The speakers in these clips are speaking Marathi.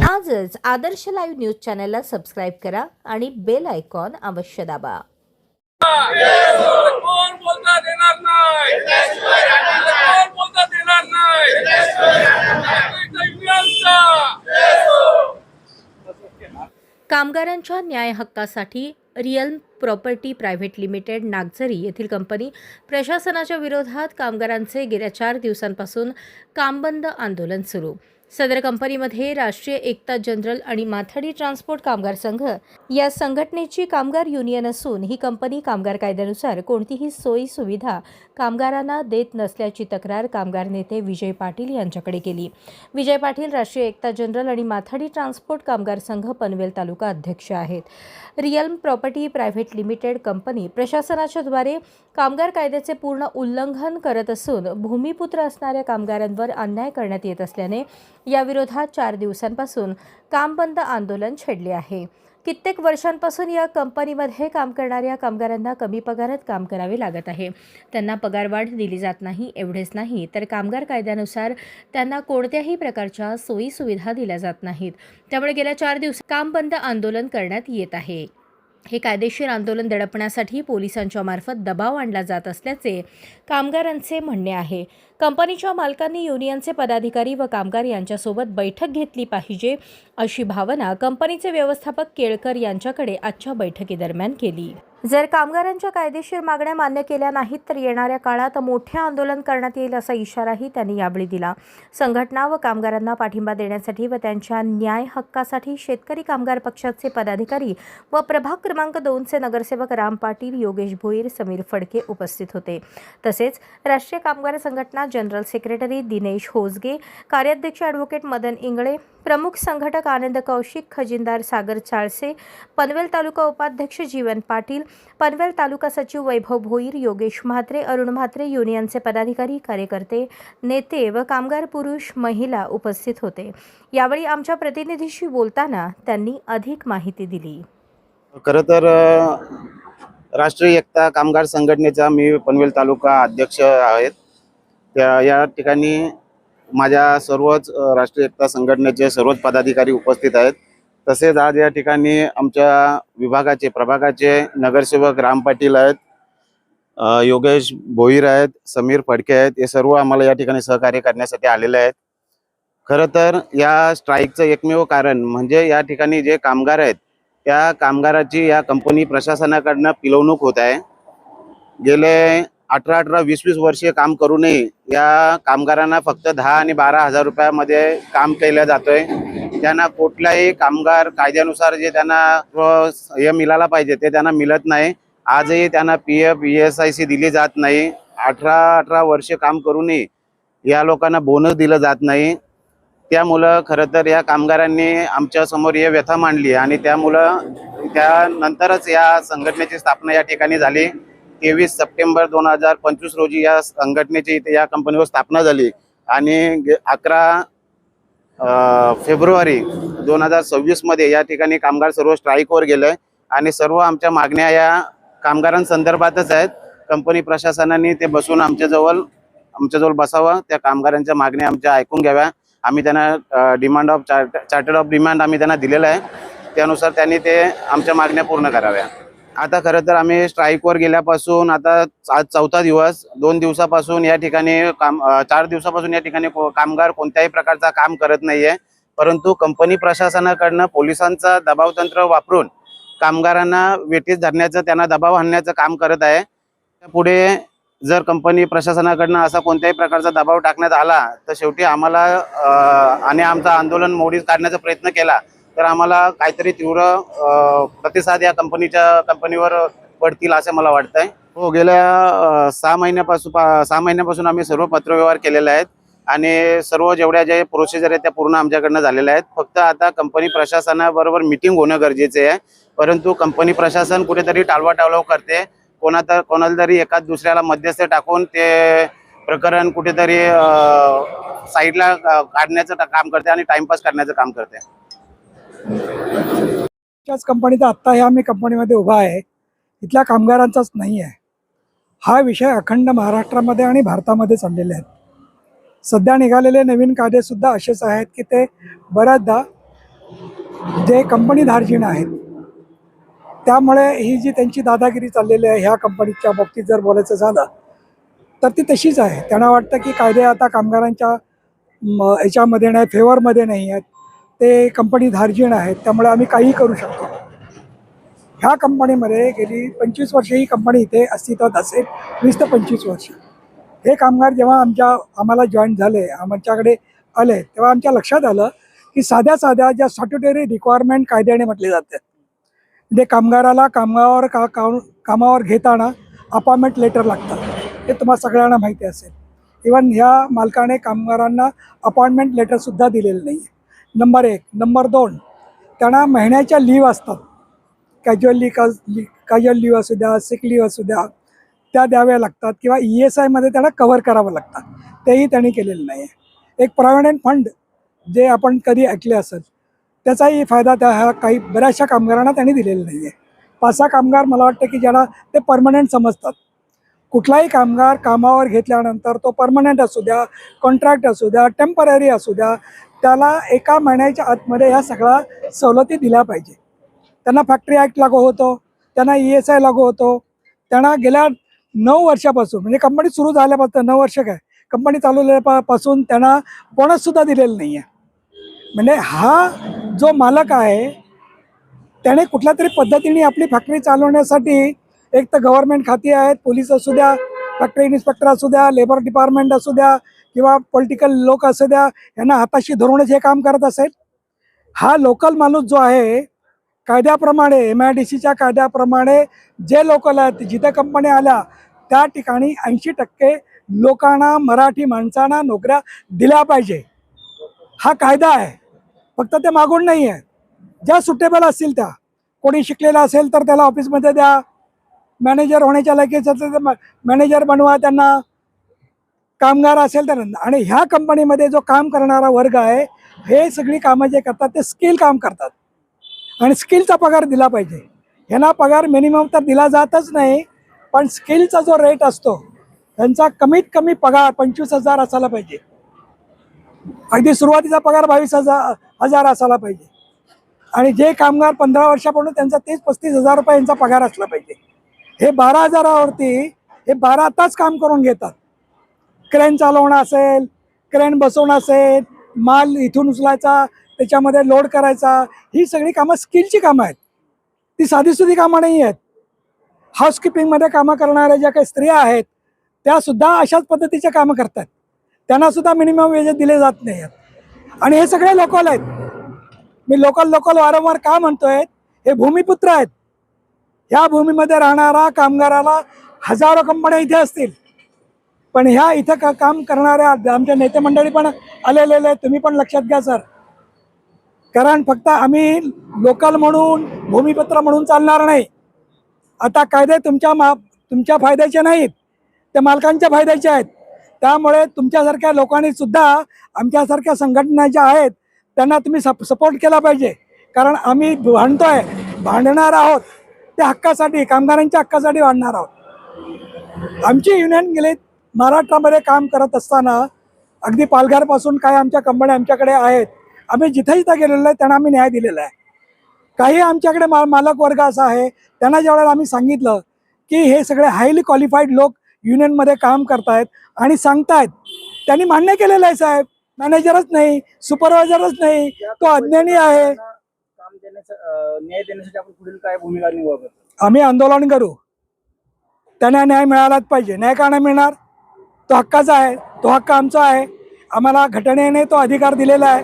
आजच आदर्श लाईव्ह न्यूज चॅनलला सबस्क्राईब करा आणि बेल आयकॉन अवश्य दाबा। कोण बोलता देणार नाही, कोण बोलता देणार नाही। कामगारांच्या न्याय हक्कासाठी real property private limited Nagzari येथील कंपनी प्रशासनाच्या विरोधात कामगारांचे गेल्या 4 दिवसांपासून कामबंद आंदोलन सुरू। सदर कंपनीमध्ये राष्ट्रीय एकता जनरल आणि माथाडी ट्रान्सपोर्ट कामगार संघ या संघटनेची कामगार युनियन असून ही कंपनी कामगार कायद्यानुसार कोणतीही सोयी सुविधा कामगारांना देत नसल्याची तक्रार कामगार नेते विजय पाटील यांच्याकडे केली। विजय पाटील राष्ट्रीय एकता जनरल आणि माथाडी ट्रान्सपोर्ट कामगार संघ पनवेल तालुका अध्यक्ष आहेत। Real property private limited company प्रशासनाच्या द्वारे कामगार कायद्याचे पूर्ण उल्लंघन करत असून भूमिपुत्र असणाऱ्या कामगारांवर अन्याय करण्यात येत असल्याने या विरोधात 4 दिवसांपासून कामबंद आंदोलन छेडले आहे। कित्येक वर्षांपासून या कंपनीमध्ये काम करणाऱ्या कामगारांना कमी पगारात काम करावे लागत आहे। त्यांना पगारवाढ दिली जात नाही। एवढेच नाही तर कामगार कायद्यानुसार त्यांना कोणत्याही प्रकारच्या सोयी सुविधा दिल्या जात नाहीत। त्यामुळे गेल्या 4 दिवस कामबंद आंदोलन करण्यात येत आहे। हे कायदेशीर आंदोलन दडपण्यासाठी पोलिसांच्या मार्फत दबाव आणला जात असल्याचे कामगारांचे म्हणणे आहे। कंपनीच्या मालकांनी युनियनचे पदाधिकारी व कामगार यांच्यासोबत बैठक घेतली पाहिजे अशी भावना कंपनीचे व्यवस्थापक केळकर यांच्याकडे आजच्या बैठकीदरम्यान केली। जर कामगारांच्या कायदेशीर मागण्या मान्य केल्या नाहीत तर येणाऱ्या काळात मोठे आंदोलन करण्यात येईल असा इशाराही त्यांनी यावेळी दिला। संघटना व कामगारांना पाठिंबा देण्यासाठी व त्यांच्या न्याय हक्कासाठी शेतकरी कामगार पक्षाचे पदाधिकारी व प्रभाग क्रमांक 2 चे नगरसेवक राम पाटील, योगेश भोईर, समीर फडके उपस्थित होते। तसेच राष्ट्रीय कामगार संघटना जनरल सेक्रेटरी दिनेश होसगे, कार्याध्यक्ष ॲडव्होकेट मदन इंगळे, प्रमुख संघटक आनंद कौशिक, खजिनदार सागर चाळसे, पनवेल तालुका उपाध्यक्ष जीवन पाटील, पनवेल तालुका सचिव वैभव भोईर, योगेश म्हात्रे, अरुण म्हात्रे, युनियनचे पदाधिकारी, कार्यकर्ते, नेते व कामगार पुरुष महिला उपस्थित होते। यावेळी आमच्या प्रतिनिधीशी बोलताना त्यांनी अधिक माहिती दिली। खरं तर राष्ट्रीय एकता कामगार संघटनेचा मी पनवेल तालुका अध्यक्ष आहेत। या ठिकाणी माझ्या सर्वच राष्ट्रीय एकता संघटनेचे सर्वच पदाधिकारी उपस्थित आहेत। तसेच आज या ठिकाणी आमच्या विभागाचे प्रभागाचे नगरसेवक राम पाटील आहेत, योगेश भोईर आहेत, समीर फडके आहेत, हे सर्व आम्हाला या ठिकाणी सहकार्य करण्यासाठी आलेले आहेत। खरं तर या स्ट्राईकचं एकमेव कारण म्हणजे या ठिकाणी जे कामगार आहेत त्या कामगाराची या कंपनी प्रशासनाकडून पिलवणूक होत आहे। गेले 18-18, 20-20 वर्षे काम करूनही या कामगारांना फक्त 10 आणि 12 हजार रुपयामध्ये काम केलं जातोय। त्यांना कुठलाही कामगार कायद्यानुसार जे त्यांना हे मिळाला पाहिजे ते त्यांना मिळत नाही। आजही त्यांना PF, ESIC दिली जात नाही। 18-18 वर्षे काम करूनही या लोकांना बोनस दिलं जात नाही। त्यामुळं खरं तर या कामगारांनी आमच्या समोर हे व्यथा मांडली आणि त्यामुळं त्यानंतरच या संघटनेची स्थापना या ठिकाणी झाली। 23 सप्टेंबर 2025 रोजी या संघटनेची इथे या कंपनीवर स्थापना झाली आणि 11 फेब्रुवारी 2026 मध्ये या ठिकाणी कामगार सर्व स्ट्राईकवर गेले आणि सर्व आमच्या मागण्या या कामगारांसंदर्भातच आहेत। कंपनी प्रशासनाने ते बसून आमच्याजवळ बसावं, त्या कामगारांच्या मागण्या आमच्या ऐकून घ्याव्या। आम्ही त्यांना demand of charter of demand आम्ही त्यांना दिलेलं आहे, त्यानुसार त्यांनी ते आमच्या मागण्या पूर्ण कराव्या। आता खरं तर आम्ही स्ट्राईकवर गेल्यापासून आता आज 4था दिवस, 2 दिवसापासून या ठिकाणी 4 दिवसापासून या ठिकाणी कामगार कोणत्याही प्रकारचा काम करत नाहीये, परंतु कंपनी प्रशासनाकडनं पोलिसांचा दबाव तंत्र वापरून कामगारांना वेठीस धरण्याचं, त्यांना दबाव आणण्याचं काम करत आहे। पुढे जर कंपनी प्रशासनाकडनं असा कोणत्याही प्रकारचा दबाव टाकण्यात आला तर शेवटी आम्हाला आणि आमचं आंदोलन मोडीत काढण्याचा प्रयत्न केला तर आम्हाला काहीतरी तीव्र प्रतिसाद या कंपनीवर पडतील असं मला वाटतंय। हो, गेल्या 6 महिन्यापासून आम्ही सर्व पत्रव्यवहार केलेले आहेत आणि सर्व जेवढ्या जे प्रोसिजर आहेत त्या पूर्ण आमच्याकडनं झालेल्या आहेत। फक्त आता कंपनी प्रशासनाबरोबर मीटिंग होणं गरजेचे आहे, परंतु कंपनी प्रशासन कुठेतरी टाळवाटाळव करते। कोणाला तरी एकाच दुसऱ्याला मध्यस्थ टाकून ते प्रकरण कुठेतरी साईडला काढण्याचं काम करते आणि टाइमपास करण्याचं काम करते। त्याच कंपनीत आत्ता ह्या मी कंपनीमध्ये उभा आहे, इथल्या कामगारांचाच नाही आहे। हा विषय अखंड महाराष्ट्रामध्ये आणि भारतामध्ये चाललेला आहे। सध्या निघालेले नवीन कायदे सुद्धा असेच आहेत की ते बऱ्याचदा जे कंपनी धार्जिण आहेत, त्यामुळे ही जी त्यांची दादागिरी चाललेली आहे ह्या कंपनीच्या बाबतीत जर बोलायचं झालं तर ती तशीच आहे. त्यांना वाटतं की कायदे आता कामगारांच्या याच्यामध्ये नाही, फेवरमध्ये नाही आहेत, ते कंपनी धार्जिण आहेत, त्यामुळे आम्ही काहीही करू शकतो. ह्या कंपनीमध्ये गेली 25 वर्ष ही कंपनी इथे अस्तित्वात असेल, 20 ते 25 वर्ष. हे कामगार जेव्हा आम्हाला जॉईन झाले, आमच्याकडे आले, तेव्हा आमच्या लक्षात आलं की साध्या ज्या स्टॅट्युटरी रिक्वायरमेंट कायद्याने म्हटले जाते, म्हणजे कामगाराला कामावर घेताना अपॉइंटमेंट लेटर लागतं, हे तुम्हाला सगळ्यांना माहिती असेल. इवन ह्या मालकाने कामगारांना अपॉइंटमेंट लेटरसुद्धा दिलेलं नाही आहे. नंबर 1. नंबर 2, त्यांना महिन्याच्या लीव असतात, कॅज्युअल लीव असू द्या, सिक लीव असू द्या, त्या द्याव्या लागतात किंवा ESIमध्ये त्यांना कव्हर करावं लागतं, तेही त्यांनी केलेलं नाही आहे. एक प्रॉव्हिडंट फंड जे आपण कधी ऐकले असेल, त्याचाही फायदा ह्या काही बऱ्याचशा कामगारांना त्यांनी दिलेला नाही आहे. 5-6 कामगार मला वाटतं की ज्याला ते परमनंट समजतात. कुठलाही कामगार कामावर घेतल्यानंतर तो परमनंट असू द्या, कॉन्ट्रॅक्ट असू द्या, टेम्पररी असू द्या, त्याला 1 महिन्याच्या आतमध्ये ह्या सगळ्या सवलती दिल्या पाहिजे. त्यांना फॅक्टरी ॲक्ट लागू होतो, त्यांना ESI लागू होतो, त्यांना गेल्या 9 वर्षापासून, म्हणजे कंपनी सुरू झाल्यापासून 9 वर्ष काय, कंपनी चालू झाल्यापासून त्यांना बोनससुद्धा दिलेलं नाही आहे. म्हणजे हा जो मालक आहे त्याने कुठल्या तरी पद्धतीने आपली फॅक्टरी चालवण्यासाठी, एक तर गव्हर्नमेंट खाती आहेत, पोलीस असू द्या, फॅक्टरी इन्स्पेक्टर असू द्या, लेबर डिपार्टमेंट असू द्या किंवा पॉलिटिकल लोक असू द्या, यांना हाताशी धरूनच हे काम करत असेल. हा लोकल माणूस जो आहे, कायद्याप्रमाणे MIDCच्या कायद्याप्रमाणे जे लोकल आहेत, जिथे कंपन्या आल्या त्या ठिकाणी 80% लोकांना, मराठी माणसांना नोकऱ्या दिल्या पाहिजे. हा कायदा आहे, फक्त ते मागून नाही आहे. ज्या सुटेबल असतील त्या, कोणी शिकलेला असेल तर त्याला ऑफिसमध्ये द्या, मॅनेजर होण्याच्या लायकीचं असेल तर मॅनेजर बनवा त्यांना, कामगार असेल तर. आणि ह्या कंपनीमध्ये जो काम करणारा वर्ग आहे, हे सगळी कामं जे करतात ते स्किल काम करतात आणि स्किलचा पगार दिला पाहिजे. ह्यांना पगार मिनिमम तर दिला जातच नाही, पण स्किलचा जो रेट असतो त्यांचा कमीत कमी पगार 25,000 असायला पाहिजे. अगदी सुरुवातीचा पगार 22,000 असायला पाहिजे. आणि जे कामगार 15 वर्षापूर्वी त्यांचा 30-35 रुपये यांचा पगार असला पाहिजे. हे 12,000वरती हे 12 तास काम करून घेतात. क्रेन चालवणं असेल, क्रेन बसवणं असेल, माल इथून उचलायचा, त्याच्यामध्ये लोड करायचा, ही सगळी कामं स्किलची कामं आहेत, ती साधीसुधी कामं नाही आहेत. हाऊसकीपिंगमध्ये कामं करणाऱ्या ज्या काही स्त्रिया आहेत त्यासुद्धा अशाच पद्धतीचे कामं करतात, त्यांनासुद्धा मिनिमम वेजेस दिले जात नाही आहेत. आणि हे सगळे लोकल आहेत. मी लोकल वारंवार का म्हणतोय, हे भूमिपुत्र आहेत. ह्या भूमीमध्ये राहणारा कामगाराला हजारो कंपन्या इथे असतील, पण ह्या इथं काम करणाऱ्या आमच्या नेते मंडळी पण आलेले आहेत. तुम्ही पण लक्षात घ्या सर, कारण फक्त आम्ही लोकल म्हणून, भूमिपुत्र म्हणून चालणार नाही. आता कायदे तुमच्या फायद्याचे नाहीत, ते मालकांच्या फायद्याचे आहेत. त्यामुळे तुमच्यासारख्या लोकांनी सुद्धा, आमच्यासारख्या संघटना ज्या आहेत त्यांना तुम्ही सपोर्ट केला पाहिजे. कारण आम्ही भांडणार आहोत त्या हक्कासाठी, कामगारांच्या हक्कासाठी भांडणार आहोत. आमची युनियन गेले महाराष्ट्रामध्ये काम करत असताना, अगदी पालघरपासून काय आमच्या कंपन्या आमच्याकडे आहेत, आम्ही जिथे गेलेलो आहे त्यांना आम्ही न्याय दिलेला आहे. काही आमच्याकडे मालक वर्ग असा आहे, त्यांना ज्यावेळेला आम्ही सांगितलं की हे सगळे हायली क्वालिफाईड लोक युनियनमध्ये काम करतायत आणि सांगतायत, त्यांनी मान्य केलेलं आहे साहेब. मॅनेजरच नाही, सुपरवायझरच नाही, तो अज्ञानी आहे. न्याय देण्यासाठी आपण पुढील काय भूमिका निभावतो? आम्ही आंदोलन करू, त्यांना न्याय मिळालाच पाहिजे. न्याय का नाही मिळणार? तो हक्काचा आहे, तो हक्क आमचा आहे. आम्हाला घटनेने तो अधिकार दिलेला आहे.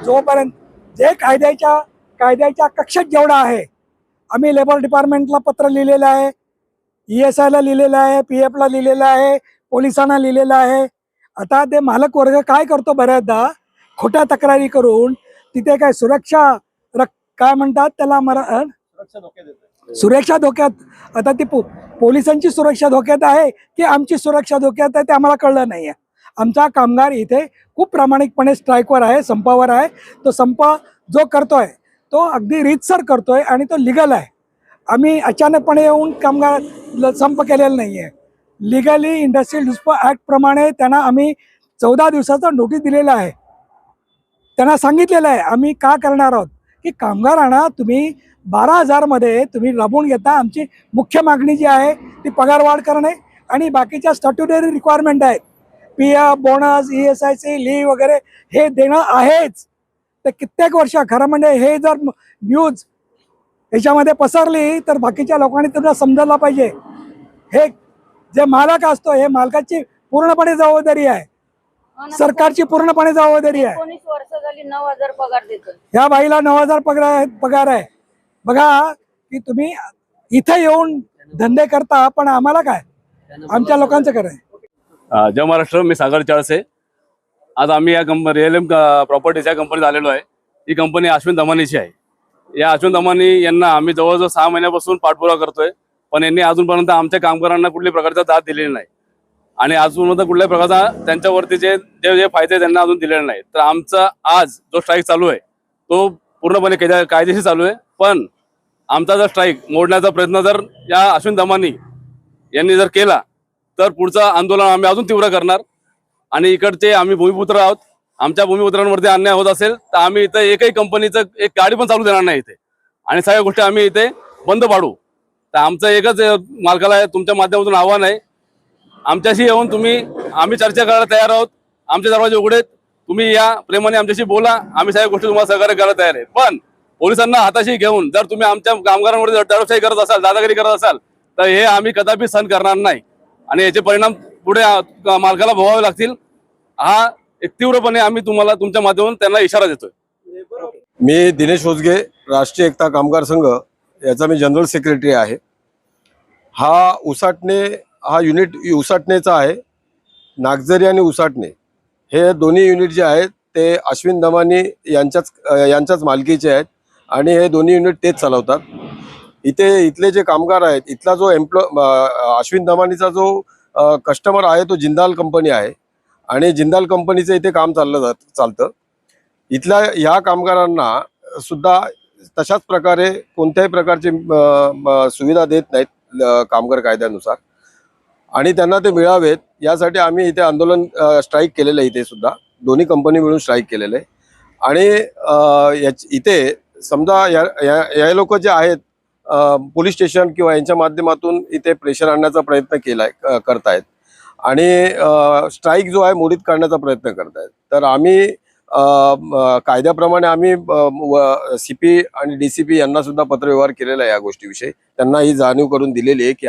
जोपर्यंत जे कायद्याच्या कक्षेत जेवढा आहे, आम्ही लेबर डिपार्टमेंटला पत्र लिहिलेलं आहे, ESIला लिहिलेलं आहे, PFला लिहिलेलं आहे, पोलिसांना लिहिलेलं आहे. आता ते मालक वर्ग काय करतो, बऱ्याचदा खोट्या तक्रारी करून तिथे काय सुरक्षा काय म्हणतात त्याला, सुरक्षा धोक्यात. आता ती पोलिसांची सुरक्षा धोक्यात आहे की आमची सुरक्षा धोक्यात आहे ते आम्हाला कळलं नाही आहे. आमचा कामगार इथे खूप प्रामाणिकपणे स्ट्राईकवर आहे, संपावर आहे. तो संप जो करतोय तो अगदी रीतसर करतोय आणि तो लिगल आहे. आम्ही अचानकपणे येऊन कामगार संप केलेला नाही आहे. लिगली इंडस्ट्रियल डिस्प्यूट ॲक्ट प्रमाणे त्यांना आम्ही 14 दिवसाचा नोटीस दिलेला आहे. त्यांना सांगितलेलं आहे आम्ही का करणार आहोत की कामगारांना तुम्ही 12,000 मध्ये तुम्ही राबवून घेता. आमची मुख्य मागणी जी आहे ती पगारवाढ करणे आणि बाकीच्या स्टॅट्युटरी रिक्वायरमेंट आहेत, PF बोनस, ESIC लीव वगैरे हे देणं आहेच. तर कित्येक वर्ष खरं म्हणजे हे जर न्यूज याच्यामध्ये पसरली तर बाकीच्या लोकांनी तुम्हाला समजायला पाहिजे. हे जे मालक असतो हे मालकाची पूर्णपणे जबाबदारी आहे, सरकारची पूर्णपणे जबाबदारी आहे. 19 वर्ष झाली 9,000 पगार देतो. या बाईला 9,000 पगार आहे. बघा की तुम्ही इथे येऊन धंदे करता पण आम्हाला काय, आमच्या लोकांचं कराय. जय महाराष्ट्र. मी सागर चाळसे. आज आम्ही या रिअल प्रॉपर्टीच्या कंपनीत आलेलो आहे. ही कंपनी अश्विन दमानीची आहे. या अश्विन दमानी यांना आम्ही जवळजवळ 6 महिन्यापासून पाठपुरावा करतोय, पण यांनी अजूनपर्यंत आमच्या कामगारांना कुठल्याही प्रकारचा दाद दिलेला नाही आणि अजूनपर्यंत कुठल्याही प्रकारचा त्यांच्यावरती जे फायदे त्यांना अजून दिलेले नाही. तर आमचा आज जो स्ट्राईक चालू आहे तो पूर्णपणे कायदेशीर चालू आहे, पण आमचा जर स्ट्राईक मोडण्याचा प्रयत्न जर या अश्विन दमानी यांनी जर केला तर पुढचं आंदोलन आम्ही अजून तीव्र करणार. आणि इकडचे आम्ही भूमिपुत्र आहोत. आमच्या भूमिपुत्रांवरती अन्याय होत असेल तर आम्ही इथं एकही कंपनीचं एक गाडी पण चालू देणार नाही इथे, आणि सगळ्या गोष्टी आम्ही इथे बंद पाडू. तर आमचं एकच मालकाला तुमच्या माध्यमातून आव्हान आहे, आमच्याशी येऊन आम्ही चर्चा करायला तयार आहोत. आमचे दरवाजे उघडे, तुम्ही या प्रेमाने आमच्याशी बोला, आम्ही सगळ्या गोष्टी तुम्हाला सहकार्य करायला तयार आहे. पण पोलिसांना हाताशी घेऊन जर तुम्ही आमच्या कामगारांवरती दडपशाही करत असाल, दादागिरी करत असाल तर हे आम्ही कदापि सहन करणार नाही आणि याचे परिणाम पुढे मालकाला भोगावे लागतील. हा एक तीव्रपणे आम्ही तुम्हाला तुमच्या माध्यमातून त्यांना इशारा देतोय. मी दिनेश होसगे, राष्ट्रीय एकता कामगार संघ याचा मी जनरल सेक्रेटरी आहे. हा युनिट उसाटणेचा आहे. नागझरी आणि उसाटणे हे दोन्ही युनिट जे आहेत ते अश्विन दमानी यांच्याच मालकीचे आहेत आणि हे दोन्ही युनिट तेच चालवतात. इथले जे कामगार आहेत, इथला जो अश्विन दमानीचा जो कस्टमर आहे तो जिंदाल कंपनी आहे आणि जिंदाल कंपनीचं इथे काम चालतं. इथल्या ह्या कामगारांना सुद्धा तशाच प्रकारे कोणत्याही प्रकारची सुविधा देत नाहीत कामगार कायद्यानुसार, आणि त्यांना ते मिळावेत यासाठी आम्ही इथे आंदोलन स्ट्राईक केलेलं आहे. इथे सुद्धा दोन्ही कंपनी मिळून स्ट्राईक केलेलं आहे. आणि इथे समजा या लोक जे आहेत पोलीस स्टेशन किंवा यांच्या माध्यमातून इथे प्रेशर आणण्याचा प्रयत्न करतायत आणि स्ट्राईक जो आहे मोडीत काढण्याचा प्रयत्न करतायत. तर आम्ही कायद्याप्रमाणे आम्ही CP आणि DCP यांना सुद्धा पत्रव्यवहार केलेला आहे या गोष्टीविषयी. त्यांना ही जाणीव करून दिलेली आहे की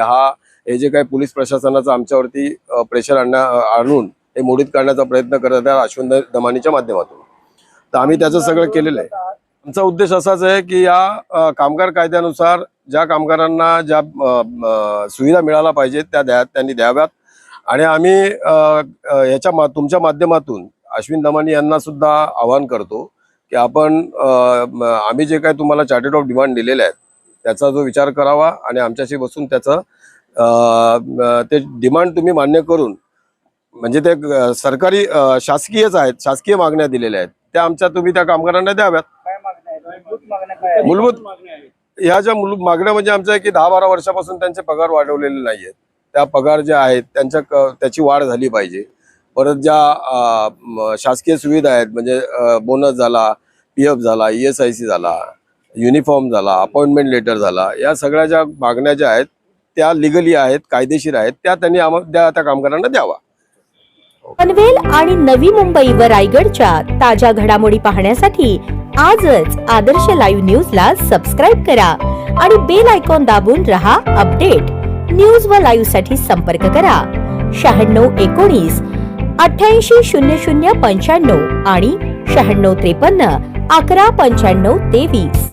हे जे काही पोलीस प्रशासनाचं आमच्यावरती प्रेशर आणून हे मोडीत काढण्याचा प्रयत्न करत आहे अश्विन दमानीच्या माध्यमातून. तर आम्ही त्याचं सगळं केलेलं आहे. आमचा उद्देश असाच आहे की या कामगार कायद्यानुसार ज्या कामगारांना ज्या सुविधा मिळायला पाहिजेत त्यांनी द्याव्यात. आणि आम्ही तुमच्या माध्यमातून अश्विन दमानी यांना सुद्धा आवाहन करतो की आम्ही जे काही तुम्हाला चार्टर ऑफ डिमांड दिलेले आहेत त्याचा जो विचार करावा आणि आमच्याशी बसून त्याचं ते डिमांड तुम्ही मान्य करून, म्हणजे ते सरकारी शासकीयच आहेत, शासकीय मागण्या दिलेल्या आहेत त्या तुम्ही त्या कामगारांना द्याव्यात. मूलभूत ह्या ज्या मागण्या म्हणजे आमच्या की 10-12 वर्षापासून त्यांचे पगार वाढवलेले नाहीयेत. त्या पगार ज्या आहेत त्याची वाढ झाली पाहिजे. परत ज्या शासकीय सुविधा आहेत म्हणजे बोनस झाला, PF झाला, ESIC झाला, युनिफॉर्म झाला, अपॉइंटमेंट लेटर झाला, या सगळ्या ज्या मागण्या ज्या आहेत त्या लिगली आहेत, कायदेशीर आहेत, त्या त्यांनी त्या कामगारांना द्यावा. पनवेल आणि नवी मुंबई व रायगडच्या ताज्या घडामोडी पाहण्यासाठी आजच आदर्श लाईव्ह न्यूजला सबस्क्राईब करा आणि बेल आयकॉन दाबून रहा अपडेट. न्यूज व लाईव्ह साठी संपर्क करा 9619 880095 आणि 9653 119523.